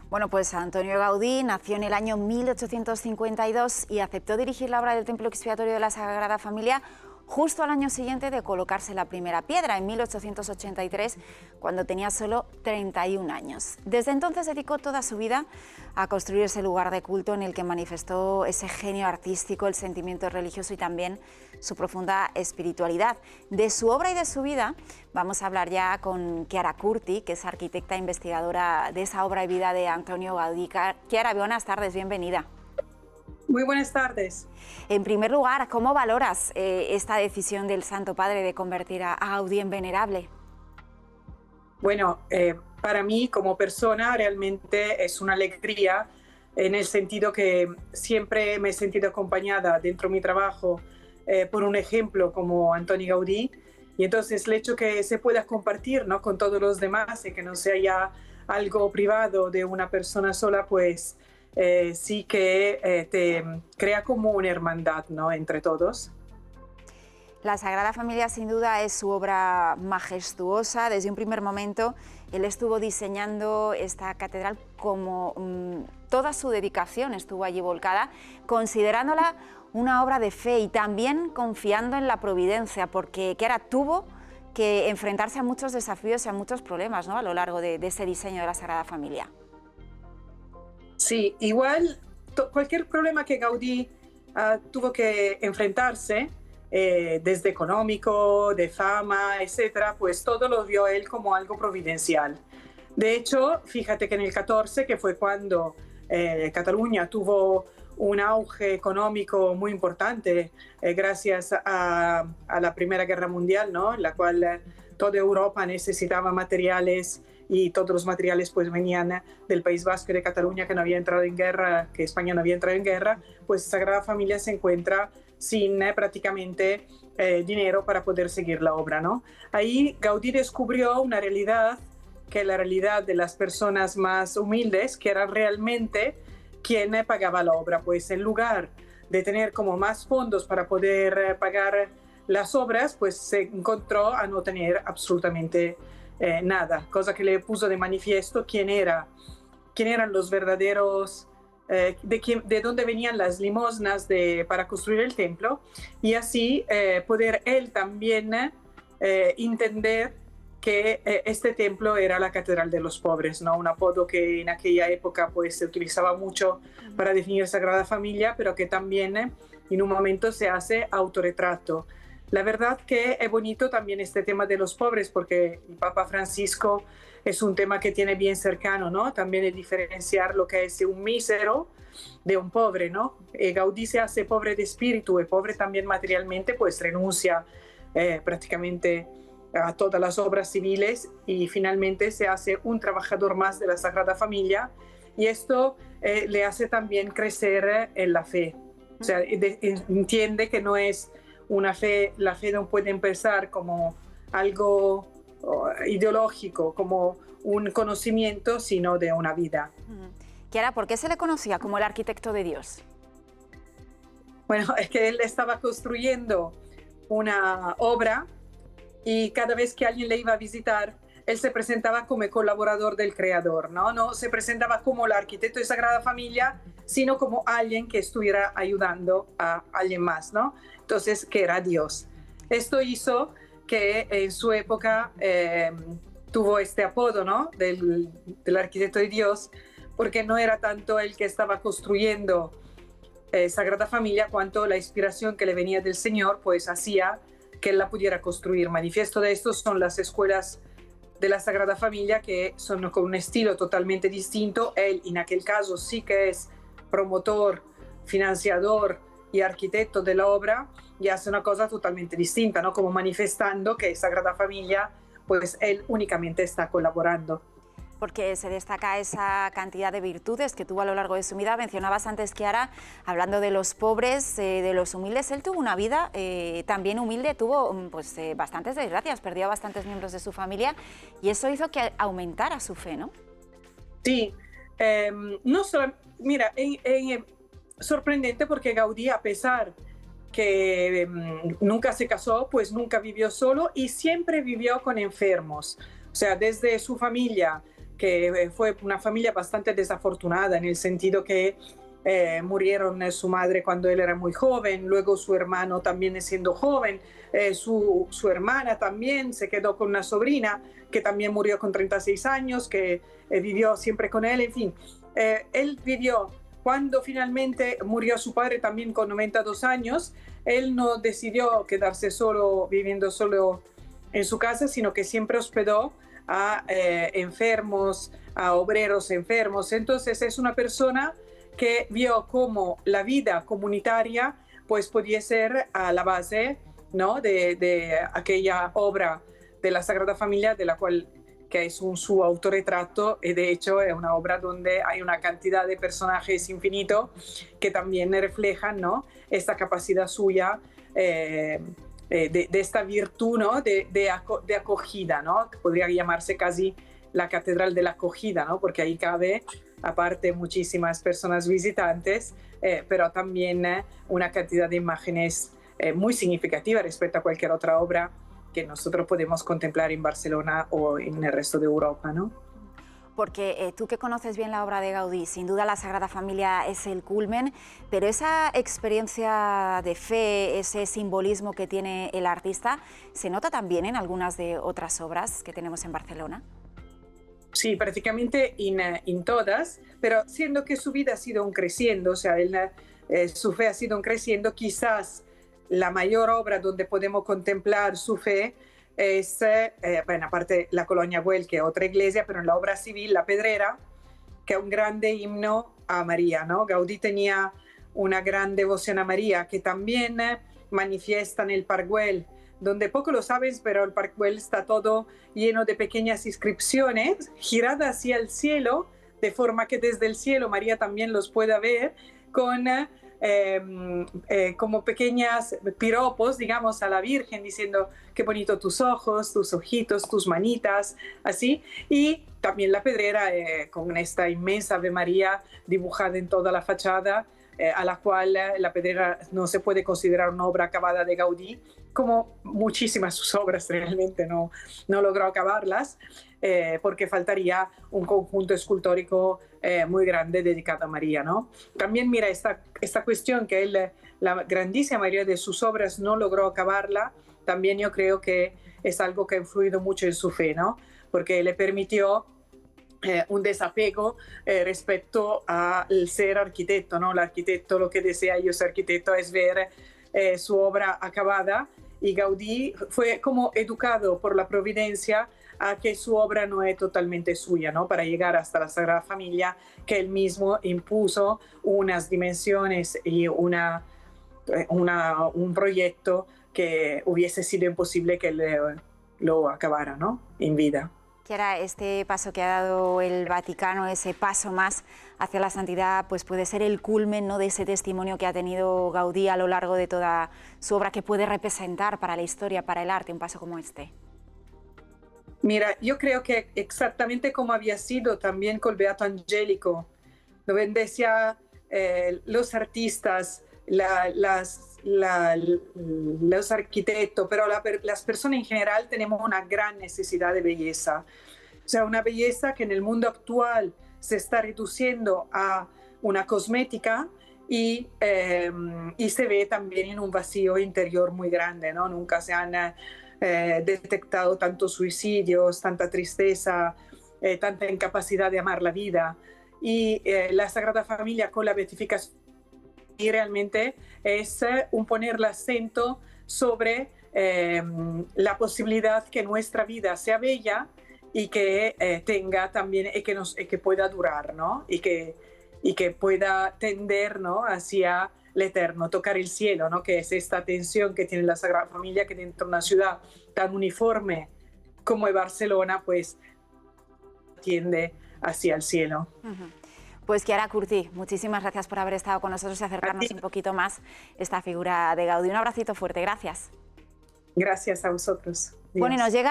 Bueno, pues Antonio Gaudí nació en el año 1852 y aceptó dirigir la obra del Templo Expiatorio de la Sagrada Familia justo al año siguiente de colocarse la primera piedra, en 1883, cuando tenía solo 31 años. Desde entonces dedicó toda su vida a construir ese lugar de culto en el que manifestó ese genio artístico, el sentimiento religioso y también su profunda espiritualidad. De su obra y de su vida vamos a hablar ya con Chiara Curti, que es arquitecta e investigadora de esa obra y vida de Antonio Gaudí. Chiara, buenas tardes, bienvenida. Muy buenas tardes. En primer lugar, ¿cómo valoras esta decisión del Santo Padre de convertir a Gaudí en venerable? Bueno, para mí como persona realmente es una alegría en el sentido que siempre me he sentido acompañada dentro de mi trabajo por un ejemplo como Antonio Gaudí, y entonces el hecho que se pueda compartir, ¿no?, con todos los demás y que no sea ya algo privado de una persona sola, pues sí que te crea como una hermandad, ¿no?, entre todos. La Sagrada Familia sin duda es su obra majestuosa. Desde un primer momento él estuvo diseñando esta catedral como toda su dedicación estuvo allí volcada, considerándola una obra de fe y también confiando en la providencia, porque Chiara tuvo que enfrentarse a muchos desafíos y a muchos problemas, ¿no?, a lo largo de ese diseño de la Sagrada Familia. Sí, igual cualquier problema que Gaudí tuvo que enfrentarse, desde económico, de fama, etcétera, pues todo lo vio él como algo providencial. De hecho, fíjate que en el 14, que fue cuando Cataluña tuvo un auge económico muy importante, gracias a la Primera Guerra Mundial, ¿no?, en la cual toda Europa necesitaba materiales y todos los materiales pues venían del País Vasco y de Cataluña, que no había entrado en guerra, que España no había entrado en guerra, pues Sagrada Familia se encuentra sin prácticamente dinero para poder seguir la obra, ¿no? Ahí Gaudí descubrió una realidad, que es la realidad de las personas más humildes, que eran realmente quien pagaba la obra, pues en lugar de tener como más fondos para poder pagar las obras, pues se encontró a no tener absolutamente nada, cosa que le puso de manifiesto quién eran los verdaderos, de dónde venían las limosnas para construir el templo, y así poder él también entender que este templo era la Catedral de los Pobres, ¿no?, un apodo que en aquella época pues, se utilizaba mucho para definir Sagrada Familia, pero que también en un momento se hace autorretrato. La verdad que es bonito también este tema de los pobres, porque el Papa Francisco es un tema que tiene bien cercano, ¿no? También es diferenciar lo que es un mísero de un pobre, ¿no? Gaudí se hace pobre de espíritu y pobre también materialmente, pues renuncia prácticamente a todas las obras civiles y finalmente se hace un trabajador más de la Sagrada Familia, y esto le hace también crecer en la fe. O sea, entiende que no es una fe, la fe no puede empezar como algo ideológico, como un conocimiento, sino de una vida. Chiara, ¿por qué se le conocía como el arquitecto de Dios? Bueno, es que él estaba construyendo una obra y cada vez que alguien le iba a visitar, él se presentaba como colaborador del creador, ¿no? No se presentaba como el arquitecto de Sagrada Familia, sino como alguien que estuviera ayudando a alguien más, ¿no? Entonces, que era Dios. Esto hizo que en su época tuvo este apodo, ¿no?, del arquitecto de Dios, porque no era tanto el que estaba construyendo Sagrada Familia, cuanto la inspiración que le venía del Señor, pues hacía que él la pudiera construir. Manifiesto de esto son las escuelas de la Sagrada Familia, que son con un estilo totalmente distinto. Él en aquel caso sí que es promotor, financiador y arquitecto de la obra, y hace una cosa totalmente distinta, ¿no?, como manifestando que Sagrada Familia, pues él únicamente está colaborando. Porque se destaca esa cantidad de virtudes que tuvo a lo largo de su vida. Mencionabas antes, Chiara, hablando de los pobres, de los humildes. Él tuvo una vida también humilde, tuvo pues, bastantes desgracias, perdió a bastantes miembros de su familia, y eso hizo que aumentara su fe, ¿no? Sí, no solo, mira, sorprendente, porque Gaudí, a pesar que nunca se casó, pues nunca vivió solo y siempre vivió con enfermos. O sea, desde su familia que fue una familia bastante desafortunada en el sentido que murieron su madre cuando él era muy joven, luego su hermano también siendo joven, su hermana también se quedó con una sobrina que también murió con 36 años, que vivió siempre con él, en fin. Él vivió, cuando finalmente murió su padre también con 92 años, él no decidió quedarse solo, viviendo solo en su casa, sino que siempre hospedó a enfermos, a obreros enfermos. Entonces es una persona que vio cómo la vida comunitaria pues podía ser a la base, ¿no?, de aquella obra de la Sagrada Familia, de la cual que es su autorretrato, y de hecho es una obra donde hay una cantidad de personajes infinito que también reflejan, ¿no?, esta capacidad suya de esta virtud, ¿no?, de acogida, ¿no?, que podría llamarse casi la catedral de la acogida, ¿no?, porque ahí cabe, aparte, muchísimas personas visitantes, pero también una cantidad de imágenes muy significativa respecto a cualquier otra obra que nosotros podemos contemplar en Barcelona o en el resto de Europa, ¿no? Porque tú que conoces bien la obra de Gaudí, sin duda la Sagrada Familia es el culmen, pero esa experiencia de fe, ese simbolismo que tiene el artista, ¿se nota también en algunas de otras obras que tenemos en Barcelona? Sí, prácticamente en todas, pero siendo que su vida ha sido un creciendo, o sea, su fe ha sido un creciendo, quizás la mayor obra donde podemos contemplar su fe es, bueno, aparte la Colonia Güell, que es otra iglesia, pero en la obra civil, La Pedrera, que es un grande himno a María, ¿no? Gaudí tenía una gran devoción a María, que también manifiesta en el Parc Güell, donde poco lo sabes, pero el Parc Güell está todo lleno de pequeñas inscripciones giradas hacia el cielo, de forma que desde el cielo María también los pueda ver, con como pequeñas piropos, digamos, a la Virgen, diciendo qué bonito tus ojos, tus ojitos, tus manitas, así. Y también La Pedrera, con esta inmensa Ave María dibujada en toda la fachada, a la cual La Pedrera no se puede considerar una obra acabada de Gaudí, como muchísimas sus obras realmente no logró acabarlas, porque faltaría un conjunto escultórico muy grande dedicado a María, ¿no? También mira esta cuestión que él, la grandísima mayoría de sus obras no logró acabarla, también yo creo que es algo que ha influido mucho en su fe, ¿no? Porque le permitió un desapego respecto al ser arquitecto, ¿no? El arquitecto, lo que desea yo ser arquitecto es ver su obra acabada, y Gaudí fue como educado por la providencia a que su obra no es totalmente suya, ¿no?, para llegar hasta la Sagrada Familia, que él mismo impuso unas dimensiones y un proyecto que hubiese sido imposible que él lo acabara, ¿no?, en vida. Chiara, este paso que ha dado el Vaticano, ese paso más hacia la santidad, pues puede ser el culmen, ¿no?, de ese testimonio que ha tenido Gaudí a lo largo de toda su obra, que puede representar para la historia, para el arte, un paso como este. Mira, yo creo que exactamente como había sido también con el Beato Angelico, donde decía los artistas, los arquitectos, pero las personas en general tenemos una gran necesidad de belleza. O sea, una belleza que en el mundo actual se está reduciendo a una cosmética y se ve también en un vacío interior muy grande, ¿no? Nunca se han detectado tantos suicidios, tanta tristeza, tanta incapacidad de amar la vida. Y la Sagrada Familia con la beatificación y realmente es poner el acento sobre la posibilidad que nuestra vida sea bella y que tenga también y que pueda durar, ¿no? Y que pueda tender, ¿no?, hacia el eterno, tocar el cielo, ¿no?, que es esta tensión que tiene la Sagrada Familia, que dentro de una ciudad tan uniforme como es Barcelona, pues tiende hacia el cielo. Pues Chiara Curti, muchísimas gracias por haber estado con nosotros y acercarnos un poquito más esta figura de Gaudí. Un abracito fuerte, gracias. Gracias a vosotros. Bueno, y nos llegan